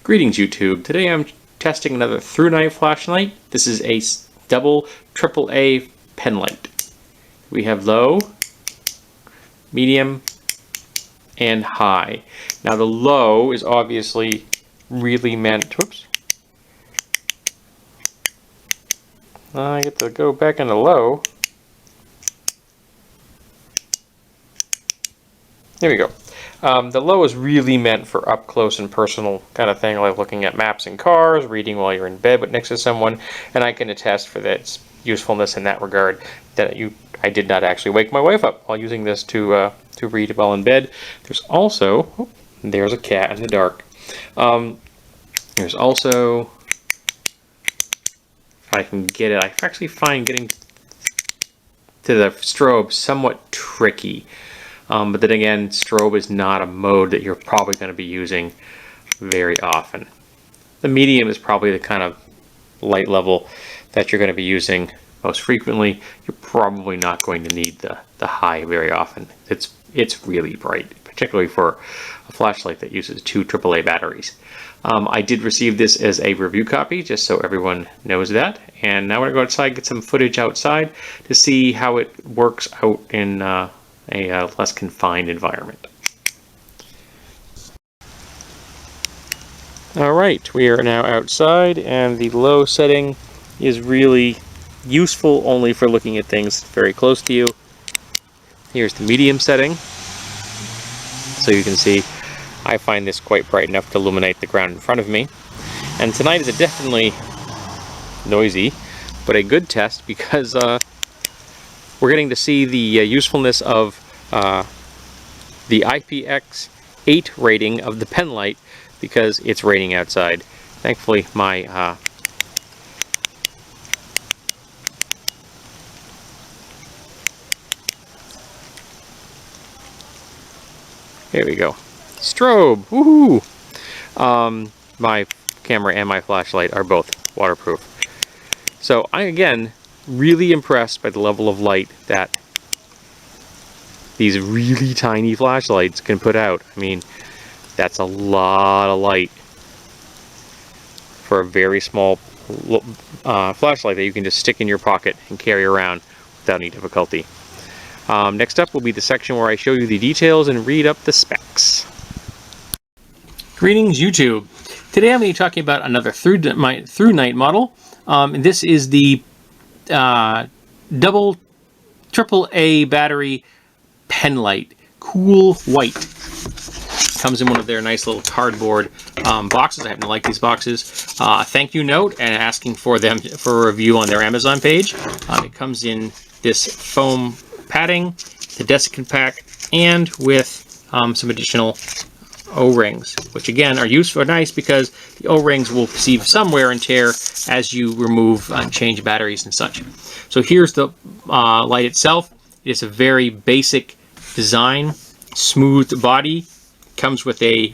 Greetings YouTube. Today I'm testing another Thrunite flashlight. This is a double AAA Penlight. We have low, medium, and high. Now the low is obviously really meant, whoops. I get to go back into low. There we go. The low is really meant for up close and personal kind of thing, like looking at maps in cars, reading while you're in bed but next to someone, and I can attest for its usefulness in that regard that I did not actually wake my wife up while using this to read while in bed. There's also, there's a cat in the dark. There's also, if I can get it, I actually find getting to the strobe somewhat tricky. But then again, strobe is not a mode that you're probably going to be using very often. The medium is probably the kind of light level that you're going to be using most frequently. You're probably not going to need the high very often. It's really bright, particularly for a flashlight that uses 2 AAA batteries. I did receive this as a review copy, just so everyone knows that. And now we're going to go outside and get some footage outside to see how it works out in a less confined environment. Alright, we are now outside, and the low setting is really useful only for looking at things very close to you. Here's the medium setting. So you can see I find this quite bright enough to illuminate the ground in front of me. And tonight is a definitely noisy, but a good test because we're getting to see the usefulness of the IPX8 rating of the Penlight because it's raining outside. Thankfully, my there we go. Strobe! Woohoo! My camera and my flashlight are both waterproof. So I, again, really impressed by the level of light that these really tiny flashlights can put out. I mean, that's a lot of light for a very small flashlight that you can just stick in your pocket and carry around without any difficulty. Next up will be the section where I show you the details and read up the specs. Greetings YouTube. Today I'm going to be talking about another Thrunite model. This is the double AAA battery Penlight, cool white. Comes in one of their nice little cardboard boxes. I happen to like these boxes. Thank you note and asking for them for a review on their Amazon page. It comes in this foam padding, the desiccant pack, and with some additional O-rings, which again are useful, nice because the O-rings will receive some wear and tear as you remove and change batteries and such. So here's the light itself. It's a very basic design, smooth body. Comes with a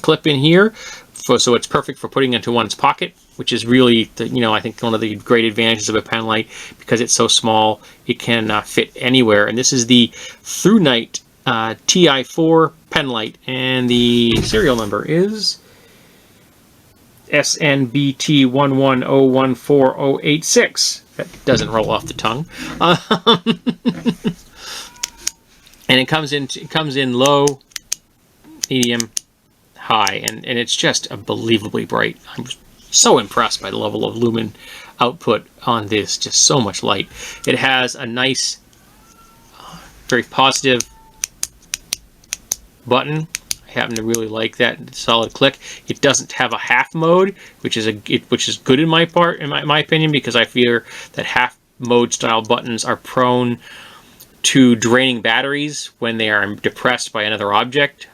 clip in here, so it's perfect for putting into one's pocket, which is really, I think one of the great advantages of a Penlight because it's so small. It can fit anywhere, and this is the Thrunite TI4 Penlight, and the serial number is SNBT110140086. That doesn't roll off the tongue. And it comes in low, medium, high, and it's just unbelievably bright. I'm so impressed by the level of lumen output on this, just so much light. It has a nice, very positive button. I happen to really like that solid click. It doesn't have a half mode, which is good in my opinion, because I fear that half mode style buttons are prone to draining batteries when they are depressed by another object,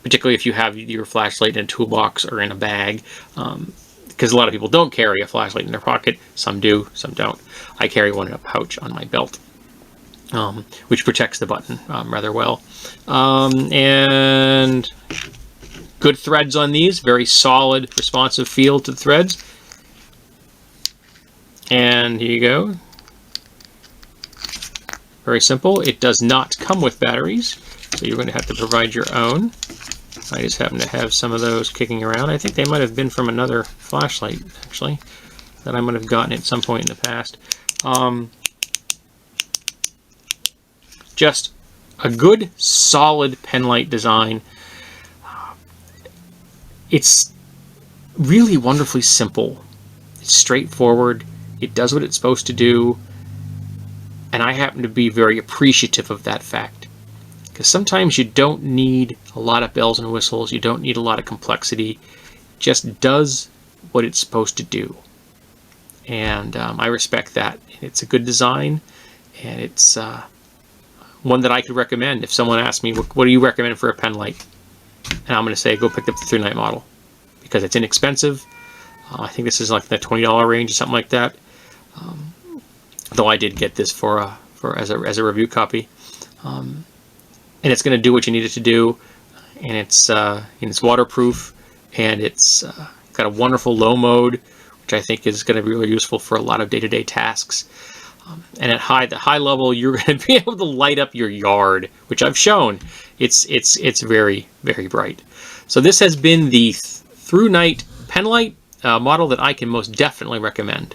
particularly if you have your flashlight in a toolbox or in a bag, because a lot of people don't carry a flashlight in their pocket. Some do, some don't. I carry one in a pouch on my belt, which protects the button rather well. And good threads on these, very solid responsive feel to the threads. And here you go. Very simple. It does not come with batteries, so you're going to have to provide your own. I just happen to have some of those kicking around. I think they might have been from another flashlight, actually, that I might have gotten at some point in the past. Just a good, solid Penlight design. It's really wonderfully simple. It's straightforward. It does what it's supposed to do. And I happen to be very appreciative of that fact. Because sometimes you don't need a lot of bells and whistles. You don't need a lot of complexity. It just does what it's supposed to do. And I respect that. It's a good design. And it's one that I could recommend. If someone asked me, what do you recommend for a Penlight? And I'm going to say, go pick up the Thrunite model. Because it's inexpensive. I think this is like the $20 range or something like that. Though I did get this as a review copy. And it's going to do what you need it to do. And it's waterproof. And it's got a wonderful low mode, which I think is going to be really useful for a lot of day-to-day tasks. And at the high level, you're going to be able to light up your yard, which I've shown. It's very, very bright. So this has been the Thrunite Penlight model that I can most definitely recommend.